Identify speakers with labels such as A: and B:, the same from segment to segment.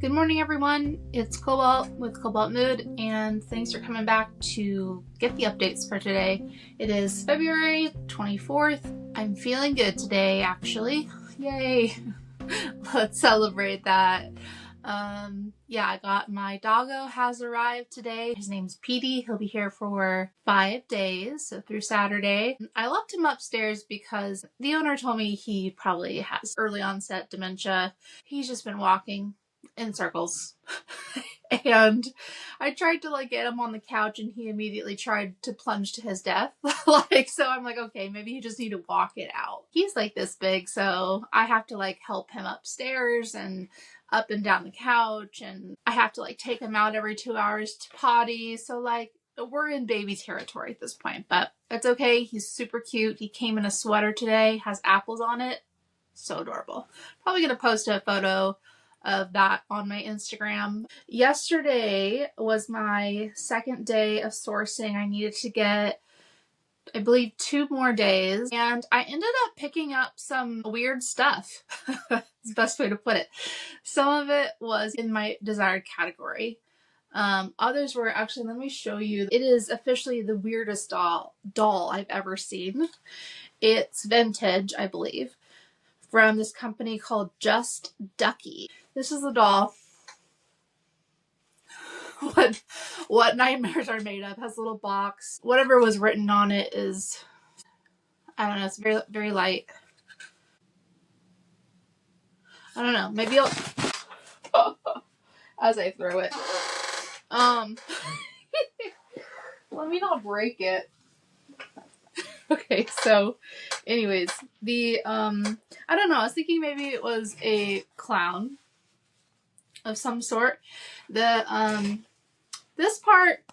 A: Good morning, everyone. It's Cobalt with Cobalt Mood, and thanks for coming back to get the updates for today. It is February 24th. I'm feeling good today, actually. Yay! Let's celebrate that. I got my doggo has arrived today. His name's Petey. He'll be here for 5 days, so through Saturday. I left him upstairs because the owner told me he probably has early onset dementia. He's just been walking in circles. And I tried to get him on the couch and he immediately tried to plunge to his death. So I'm like, okay, maybe you just need to walk it out. He's this big, so I have to help him upstairs and up and down the couch, and I have to take him out every 2 hours to potty. So we're in baby territory at this point, but it's okay. He's super cute. He came in a sweater today, has apples on it. So adorable. Probably gonna post a photo of that on my Instagram. Yesterday was my second day of sourcing. I needed to get, I believe, 2 more days, and I ended up picking up some weird stuff. It's the best way to put it. Some of it was in my desired category. Others were actually, let me show you. It is officially the weirdest doll I've ever seen. It's vintage, I believe, from this company called Just Ducky. This is the doll. What nightmares are made of. Has a little box. Whatever was written on it is, I don't know, it's very, very light. I don't know, maybe I'll as I throw it. Let me not break it. Okay, so anyways, I don't know, I was thinking maybe it was a clown of some sort. This part,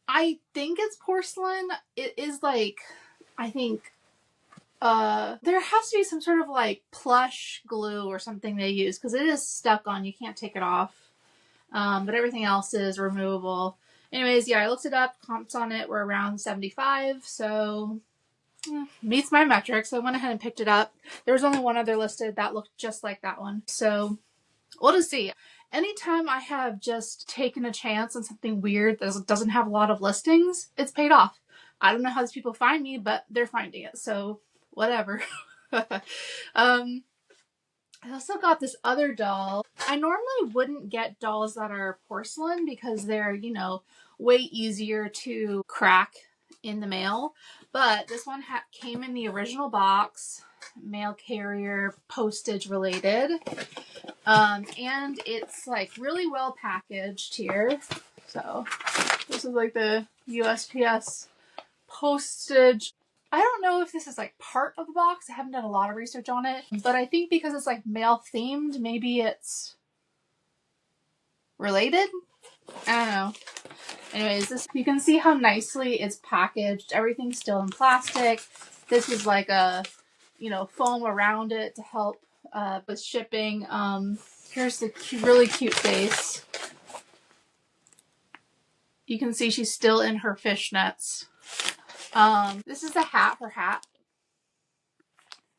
A: I think it's porcelain. It is I think there has to be some sort of plush glue or something they use, because it is stuck on. You can't take it off. But everything else is removable. Anyways, yeah, I looked it up. Comps on it were around 75, so meets my metrics. So I went ahead and picked it up. There was only one other listed that looked just like that one. So we'll just see. Anytime I have just taken a chance on something weird that doesn't have a lot of listings, it's paid off. I don't know how these people find me, but they're finding it, so whatever. I also got this other doll. I normally wouldn't get dolls that are porcelain because they're, way easier to crack in the mail. But this one came in the original box, mail carrier, postage related. And it's really well packaged here. So this is the USPS postage. I don't know if this is part of the box. I haven't done a lot of research on it, but I think because it's mail themed, maybe it's related. I don't know. Anyways, you can see how nicely it's packaged. Everything's still in plastic. This is a, foam around it to help with shipping. Here's the really cute face. You can see she's still in her fishnets. This is her hat.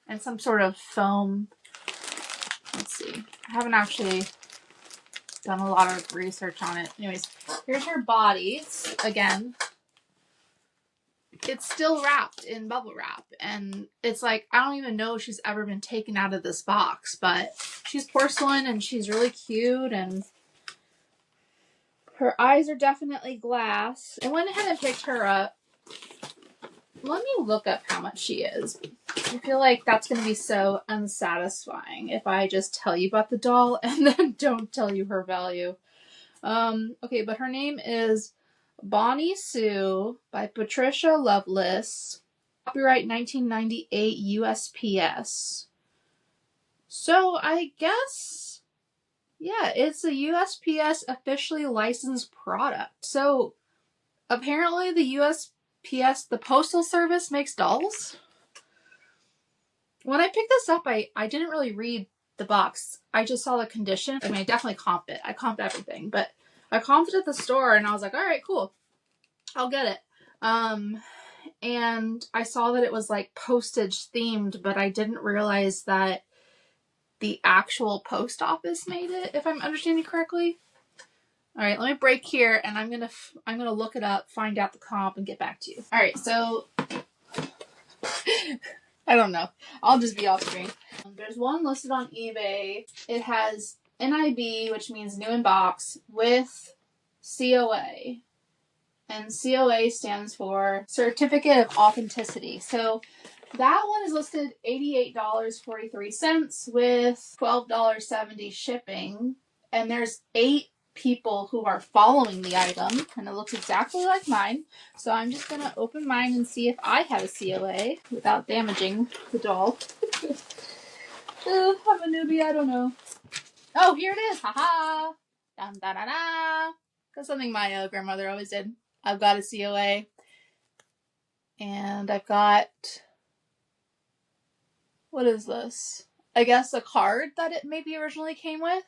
A: And some sort of foam. Let's see. I haven't actually done a lot of research on it. Anyways, here's her body. Again, it's still wrapped in bubble wrap. And it's I don't even know if she's ever been taken out of this box. But she's porcelain and she's really cute. And her eyes are definitely glass. I went ahead and picked her up. Let me look up how much she is. I feel like that's going to be so unsatisfying if I just tell you about the doll and then don't tell you her value. Okay, but her name is Bonnie Sue by Patricia Lovelace. Copyright 1998 USPS. So I guess, yeah, it's a USPS officially licensed product. So apparently the USPS, the Postal Service, makes dolls. When I picked this up, I didn't really read the box. I just saw the condition. I mean, I definitely comped it. I comped everything, but I comped it at the store and I was like, all right, cool. I'll get it. And I saw that it was postage themed, but I didn't realize that the actual post office made it, if I'm understanding correctly. All right, let me break here, and I'm gonna look it up, find out the comp, and get back to you. All right, so I don't know. I'll just be off screen. There's one listed on eBay. It has NIB, which means new in box, with COA. And COA stands for Certificate of Authenticity. So that one is listed $88.43 with $12.70 shipping. And there's 8 people who are following the item, and it looks exactly like mine. So I'm just going to open mine and see if I have a COA without damaging the doll. I'm a newbie, I don't know. Oh, here it is. Haha. Dun, da, da, da. That's something my grandmother always did. I've got a COA. And I've got, what is this? I guess a card that it maybe originally came with.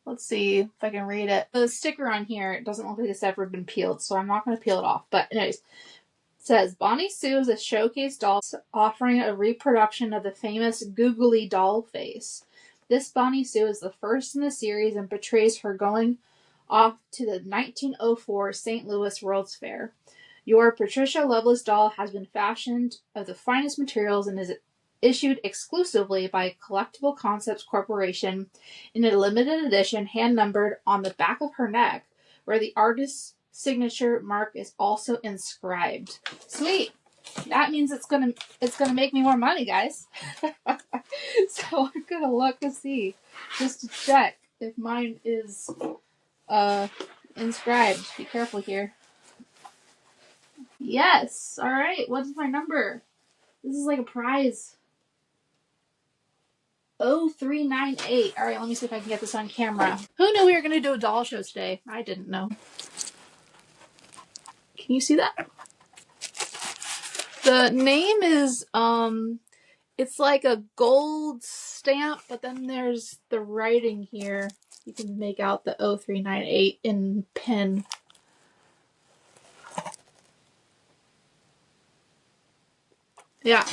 A: Let's see if I can read it. The sticker on here, it doesn't look like it's ever been peeled, so I'm not going to peel it off. But anyways, it says, Bonnie Sue is a showcase doll offering a reproduction of the famous googly doll face. This Bonnie Sue is the first in the series and portrays her going off to the 1904 St. Louis World's Fair. Your Patricia Loveless doll has been fashioned of the finest materials and is issued exclusively by Collectible Concepts Corporation in a limited edition hand-numbered on the back of her neck, where the artist's signature mark is also inscribed. Sweet! That means it's gonna make me more money, guys. So I'm gonna look to see, just to check if mine is inscribed. Be careful here. Yes! Alright, what is my number? This is like a prize. 0398. Alright, let me see if I can get this on camera. Who knew we were going to do a doll show today? I didn't know. Can you see that? The name is, it's like a gold stamp, but then there's the writing here. You can make out the 0398 in pen. Yeah,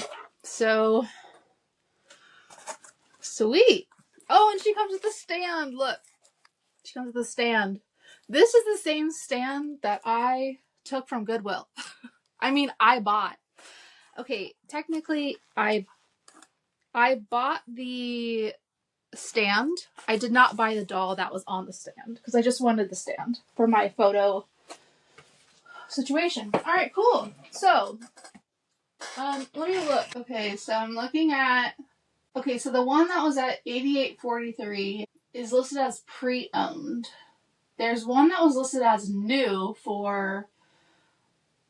A: so sweet. Oh, and she comes with the stand. Look, she comes with the stand. This is the same stand that I took from Goodwill. I mean, I bought. Okay, technically, I bought the stand. I did not buy the doll that was on the stand because I just wanted the stand for my photo situation. All right, cool. So, let me look. Okay, so I'm looking at. Okay, so the one that was at $88.43 is listed as pre-owned. There's one that was listed as new for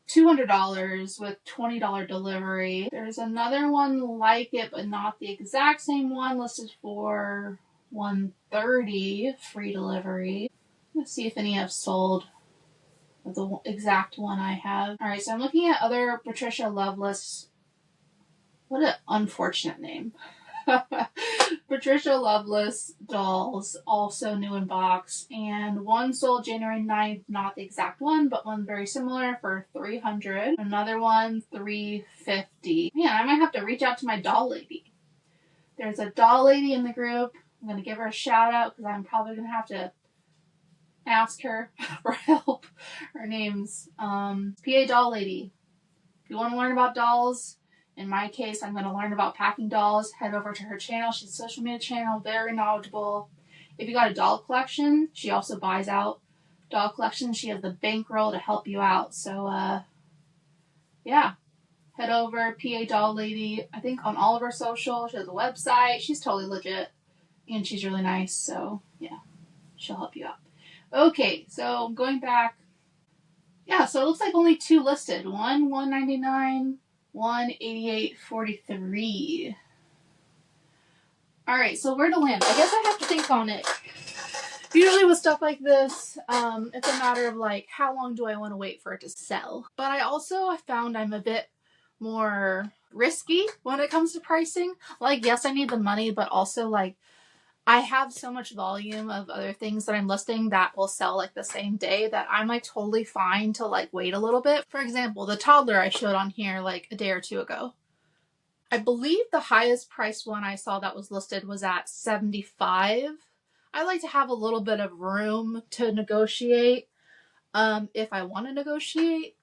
A: $200 with $20 delivery. There's another one like it, but not the exact same one, listed for $130 free delivery. Let's see if any have sold the exact one I have. All right, so I'm looking at other Patricia Loveless. What an unfortunate name. Patricia Loveless dolls, also new in box, and one sold January 9th, not the exact one, but one very similar for $300. Another one $350. Man, I might have to reach out to my doll lady. There's a doll lady in the group. I'm gonna give her a shout out because I'm probably gonna have to ask her for help. Her name's PA Doll Lady. If you want to learn about dolls, in my case, I'm going to learn about packing dolls. Head over to her channel. She's a social media channel, very knowledgeable. If you got a doll collection, she also buys out doll collections. She has the bankroll to help you out. So, yeah. Head over, PA Doll Lady. I think on all of her social. She has a website. She's totally legit. And she's really nice. So, yeah. She'll help you out. Okay, so going back. Yeah, so it looks like only 2 listed. One $199. 188.43. All right, so where to land? I guess I have to think on it. Usually with stuff like this, it's a matter of like, how long do I want to wait for it to sell? But I also found I'm a bit more risky when it comes to pricing. Like, yes, I need the money, but also like, I have so much volume of other things that I'm listing that will sell like the same day that I'm like totally fine to like wait a little bit. For example, the toddler I showed on here like a day or 2 ago. I believe the highest priced one I saw that was listed was at $75. I like to have a little bit of room to negotiate if I want to negotiate.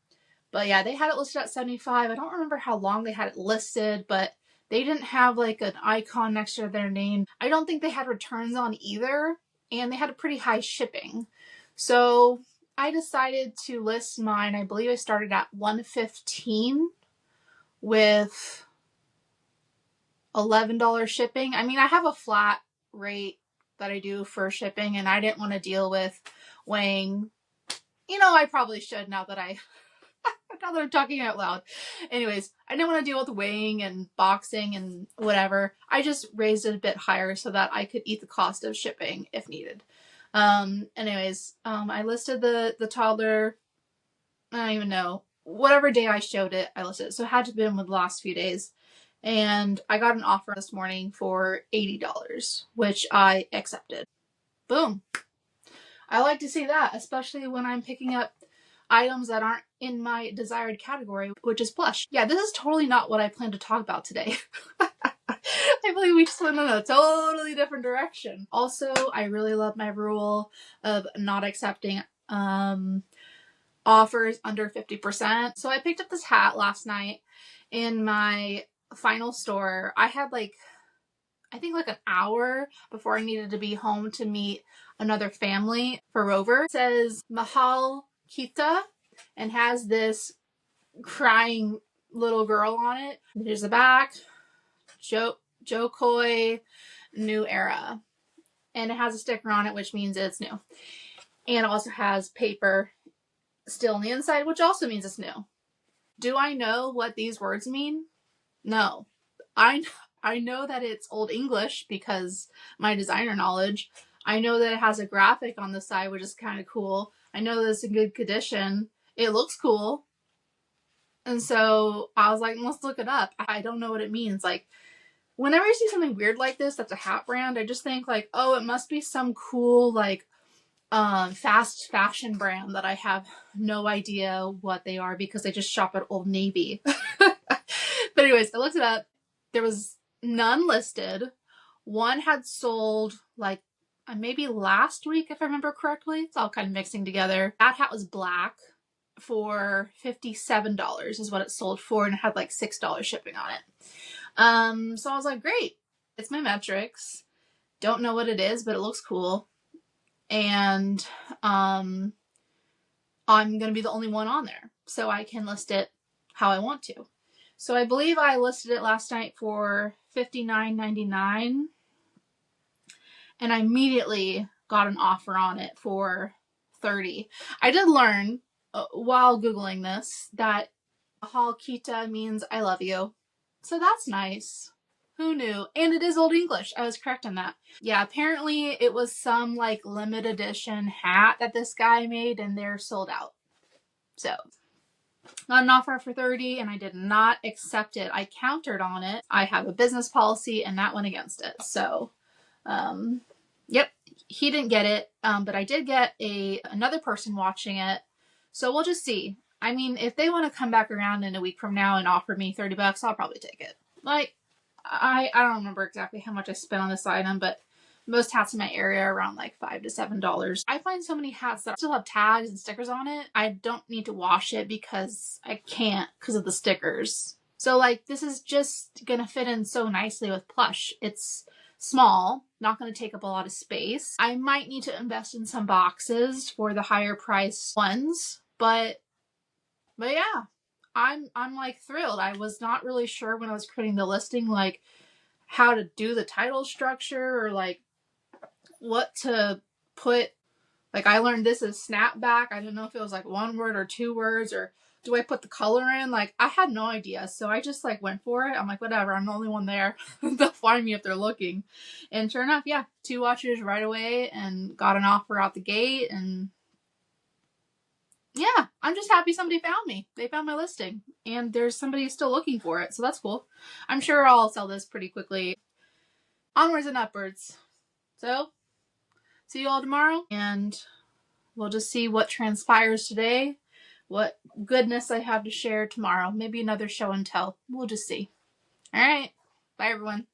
A: But yeah, they had it listed at $75. I don't remember how long they had it listed, but they didn't have like an icon next to their name. I don't think they had returns on either, and they had a pretty high shipping. So I decided to list mine. I believe I started at $115 with $11 shipping. I mean, I have a flat rate that I do for shipping, and I didn't want to deal with weighing. You know, I probably should now that I'm talking out loud. Anyways, I didn't want to deal with weighing and boxing and whatever. I just raised it a bit higher so that I could eat the cost of shipping if needed. I listed the toddler, I don't even know, whatever day I showed it, I listed it. So it had to have been with the last few days. And I got an offer this morning for $80, which I accepted. Boom. I like to see that, especially when I'm picking up items that aren't in my desired category, which is plush. Yeah, this is totally not what I plan to talk about today. I believe we just went in a totally different direction. Also, I really love my rule of not accepting offers under 50%. So I picked up this hat last night in my final store. I had I think an hour before I needed to be home to meet another family for Rover. It says Mahal Kita and has this crying little girl on it. There's the back, Joe Coy, new era. And it has a sticker on it, which means it's new. And it also has paper still on the inside, which also means it's new. Do I know what these words mean? No. I know that it's Old English because my designer knowledge. I know that it has a graphic on the side, which is kind of cool. I know that it's in good condition. It looks cool. And so I was like, let's look it up. I don't know what it means. Like, whenever I see something weird like this that's a hat brand, I just think oh, it must be some cool fast fashion brand that I have no idea what they are because I just shop at Old Navy. But anyways, I looked it up. There was none listed. One had sold maybe last week, if I remember correctly. It's all kind of mixing together. That hat was black for $57 is what it sold for, and it had $6 shipping on it. So I was like, great. It's my metrics. Don't know what it is, but it looks cool. And I'm going to be the only one on there, so I can list it how I want to. So I believe I listed it last night for $59.99, and I immediately got an offer on it for $30. I did learn while Googling this that Mahal Kita means I love you. So that's nice. Who knew? And it is Old English. I was correct on that. Yeah, apparently it was some limited edition hat that this guy made and they're sold out. So got an offer for $30 and I did not accept it. I countered on it. I have a business policy and that went against it. So, yep, he didn't get it. But I did get another person watching it. So we'll just see. I mean, if they want to come back around in a week from now and offer me $30, I'll probably take it. I don't remember exactly how much I spent on this item, but most hats in my area are around $5 to $7. I find so many hats that still have tags and stickers on it. I don't need to wash it because I can't because of the stickers. So this is just gonna fit in so nicely with plush. It's small, not gonna take up a lot of space. I might need to invest in some boxes for the higher price ones, but yeah. I'm thrilled. I was not really sure when I was creating the listing how to do the title structure or what to put. I learned this is snapback. I didn't know if it was one word or two words, or do I put the color in? I had no idea. So I just went for it. I'm whatever, I'm the only one there. They'll find me if they're looking. And sure enough, yeah, 2 watchers right away and got an offer out the gate. And yeah, I'm just happy somebody found me. They found my listing and there's somebody still looking for it. So that's cool. I'm sure I'll sell this pretty quickly. Onwards and upwards. So see you all tomorrow and we'll just see what transpires today. What goodness I have to share tomorrow. Maybe another show and tell. We'll just see. All right. Bye, everyone.